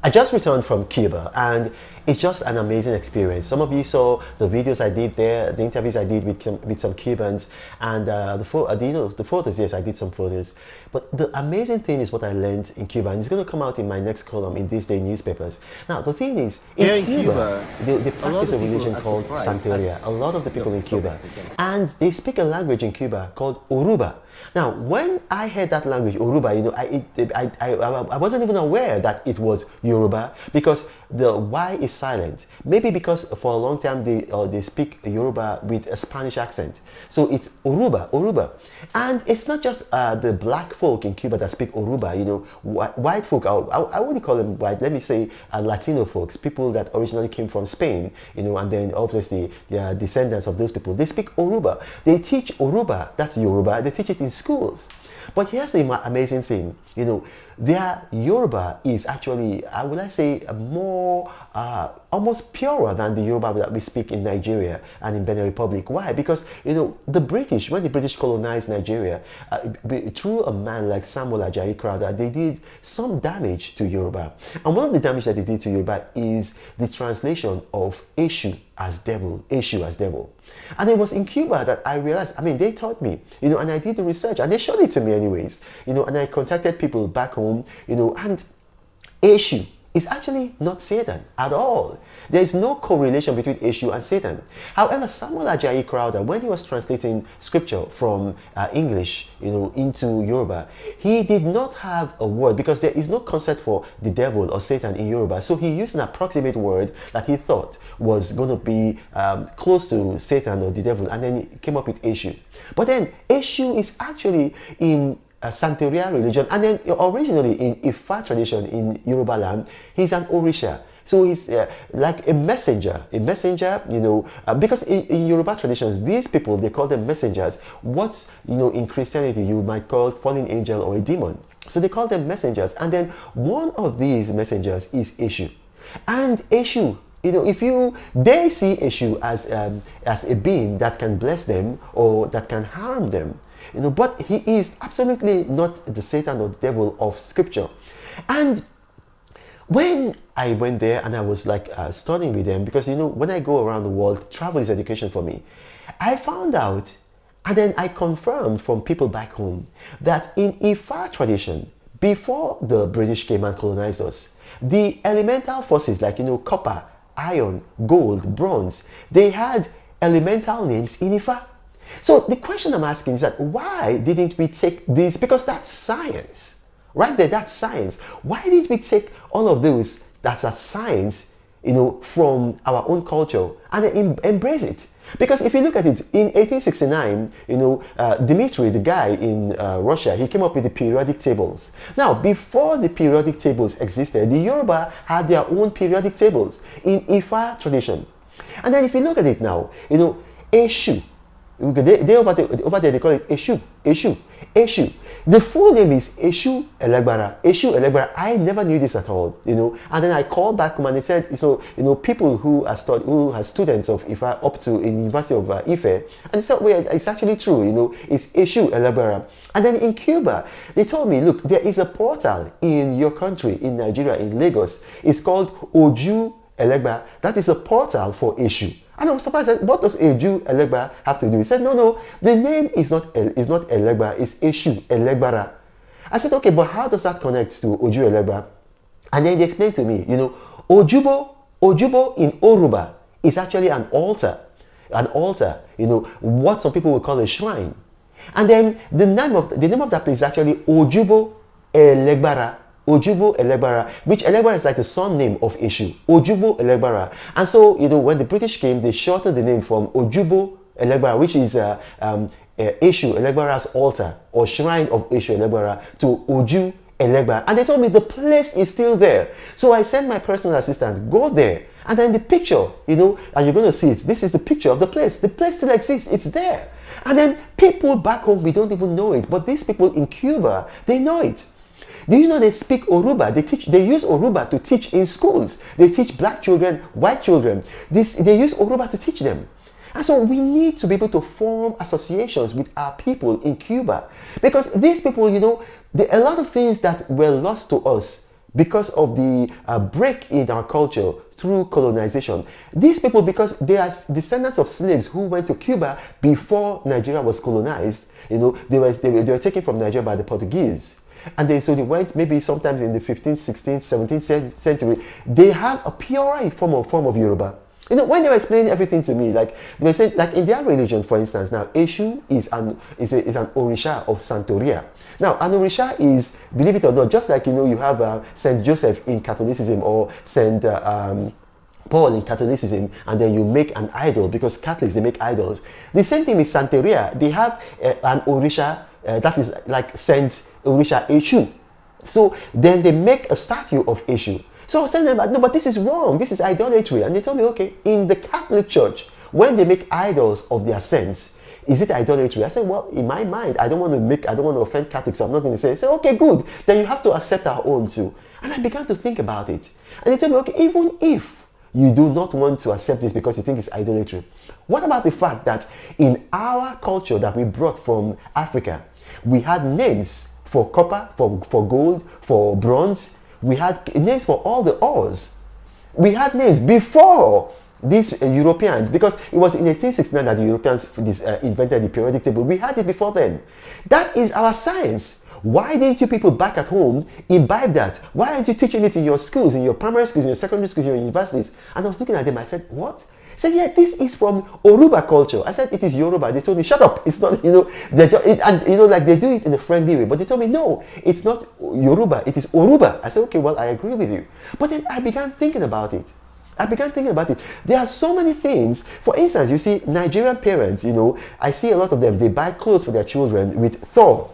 I just returned from Cuba and it's just an amazing experience. Some of you saw the videos I did there, the interviews I did with some Cubans, and the photos. Yes, I did some photos. But the amazing thing is what I learned in Cuba, and it's going to come out in my next column in these day newspapers. Now, the thing is, in Cuba, they practice a religion called Santeria. A lot of the people in Cuba, and they speak a language in Cuba called Yoruba. Now, when I heard that language, Yoruba, I wasn't even aware that it was Yoruba because the Y is silent. Maybe because for a long time they speak Yoruba with a Spanish accent. So it's Yoruba. And it's not just the black folk in Cuba that speak Yoruba, white folk, I wouldn't call them white, let me say Latino folks, people that originally came from Spain, and then obviously they are descendants of those people. They speak Yoruba. They teach Yoruba, that's Yoruba, they teach it in schools. But here's the amazing thing, their Yoruba is actually, would I say, more, almost purer than the Yoruba that we speak in Nigeria and in Benin Republic. Why? Because, the British, when the British colonized Nigeria, through a man like Samuel Ajayi Crowther, they did some damage to Yoruba. And one of the damage that they did to Yoruba is the translation of Eshu as devil, Eshu as devil. And it was in Cuba that I realized, they taught me, and I did the research and they showed it to me anyways, and I contacted people back home, and Eshu is actually not Satan at all. There is no correlation between Eshu and Satan. However, Samuel Ajayi Crowther, when he was translating scripture from English, into Yoruba, he did not have a word because there is no concept for the devil or Satan in Yoruba. So he used an approximate word that he thought was going to be close to Satan or the devil, and then he came up with Eshu. But then Eshu is actually in Santeria religion, and then originally in Ifa tradition in Yoruba land, he's an Orisha. So he's like a messenger, because in Yoruba traditions, these people, they call them messengers. What, in Christianity, you might call fallen angel or a demon. So they call them messengers. And then one of these messengers is Eshu. And Eshu, they see Eshu as a being that can bless them or that can harm them. But he is absolutely not the Satan or the devil of scripture. And when I went there and I was like studying with them, because when I go around the world, travel is education for me. I found out, and then I confirmed from people back home, that in Ifa tradition, before the British came and colonized us, the elemental forces like copper, iron, gold, bronze, they had elemental names in Ifa. So the question I'm asking is that why didn't we take these? Because that's science. Right there, that's science. Why did we take all of those that's a science, from our own culture and embrace it? Because if you look at it, in 1869, Dmitri, the guy in Russia, he came up with the periodic tables. Now, before the periodic tables existed, the Yoruba had their own periodic tables in Ifa tradition. And then if you look at it now, Eshu, over there they call it Eshu. The full name is Ojuelegba. I never knew this at all, And then I called back home and they said, people who are students of Ifa up to in University of Ife, and they said, well, it's actually true, it's Ojuelegba. And then in Cuba, they told me, look, there is a portal in your country, in Nigeria, in Lagos. It's called Ojuelegba. That is a portal for Eshu. And I was surprised. What does Ojuelegba have to do? He said, no, the name is not Elegba, it's Ojuelegba. I said, okay, but how does that connect to Ojuelegba? And then he explained to me, Ojubo in Yoruba is actually an altar, what some people would call a shrine. And then the name of that place is actually Ojubo Esu. Ojubo Esu, which Esu is like the son name of Eshu, Ojubo Esu. And so, when the British came, they shortened the name from Ojubo Esu, which is Eshu Elegba's altar or shrine of Eshu Elegba, to Ojuelegba. And they told me the place is still there. So I sent my personal assistant, go there. And then the picture, and you're going to see it. This is the picture of the place. The place still exists. It's there. And then people back home, we don't even know it. But these people in Cuba, they know it. Do you know they speak Yoruba? They use Yoruba to teach in schools. They teach black children, white children. They use Yoruba to teach them. And so we need to be able to form associations with our people in Cuba, because these people, you know, a lot of things that were lost to us because of the break in our culture through colonization. These people, because they are descendants of slaves who went to Cuba before Nigeria was colonized, you know, they were taken from Nigeria by the Portuguese. And so they went maybe sometimes in the 15th, 16th, 17th century. They have a purer form of Yoruba. You know, when they were explaining everything to me, like they were saying, like in their religion, for instance, now Eshu is an Orisha of Santeria. Now, an Orisha is, believe it or not, just like, you know, you have Saint Joseph in Catholicism, or Saint Paul in Catholicism, and then you make an idol, because Catholics, they make idols. The same thing with Santeria. They have an Orisha that is like Saint Orisha Eshu. So then they make a statue of Eshu. So I was telling them, no, but this is wrong. This is idolatry. And they told me, okay, in the Catholic Church, when they make idols of their saints, is it idolatry? I said, well, in my mind, I don't want to offend Catholics, so I'm not going to say, okay, good. Then you have to accept our own too. And I began to think about it. And they told me, okay, even if you do not want to accept this because you think it's idolatry, what about the fact that in our culture that we brought from Africa, we had names for copper, for gold, for bronze. We had names for all the ores. We had names before these Europeans, because it was in 1869 that the Europeans invented the periodic table. We had it before them. That is our science. Why didn't you people back at home imbibe that? Why aren't you teaching it in your schools, in your primary schools, in your secondary schools, in your universities? And I was looking at them, I said, what? I said, yeah, this is from Oruba culture. I said, it is Yoruba. They told me, shut up. It's not, you know, and you know, like they do it in a friendly way. But they told me, no, it's not Yoruba. It is Oruba. I said, okay, well, I agree with you. But then I began thinking about it. There are so many things. For instance, you see, Nigerian parents, you know, I see a lot of them, they buy clothes for their children with Thor.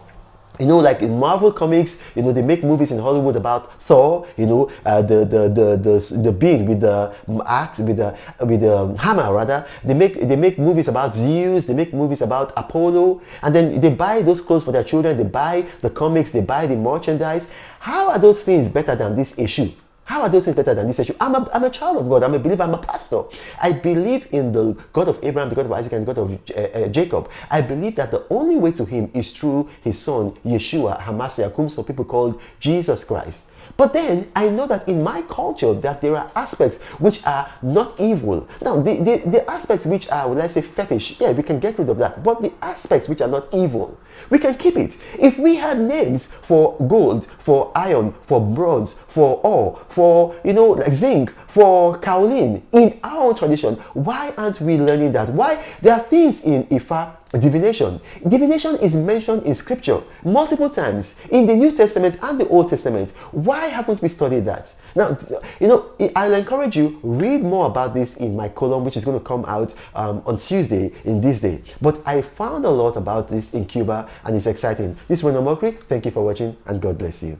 You know, like in Marvel comics, you know, they make movies in Hollywood about Thor, you know, the being with the axe, with the hammer rather. They make movies about Zeus, they make movies about Apollo, and then they buy those clothes for their children, they buy the comics, they buy the merchandise. How are those things better than this issue? How are those things better than this issue? I'm a child of God. I'm a believer. I'm a pastor. I believe in the God of Abraham, the God of Isaac, and the God of Jacob. I believe that the only way to him is through his son, Yeshua HaMashiach, whom some people call Jesus Christ. But then I know that in my culture that there are aspects which are not evil. Now, the aspects which are, well, let's say fetish, yeah, we can get rid of that. But the aspects which are not evil, we can keep it. If we had names for gold, for iron, for bronze, for ore, for, you know, like zinc, for kaolin in our own tradition, why aren't we learning that? Why? There are things in Ifa, divination. Divination is mentioned in scripture multiple times in the New Testament and the Old Testament. Why haven't we studied that? Now, you know, I'll encourage you, read more about this in my column, which is going to come out on Tuesday in this day. But I found a lot about this in Cuba, and it's exciting. This is Reno Mokri. Thank you for watching, and God bless you.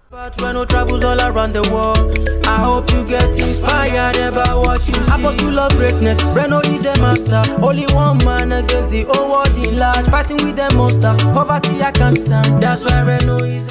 But Reno travels all around the world. I hope you get inspired about what you see. Apostle of greatness, Reno is a master. Only one man against the whole world in large. Fighting with the monsters, poverty I can't stand. That's why Reno is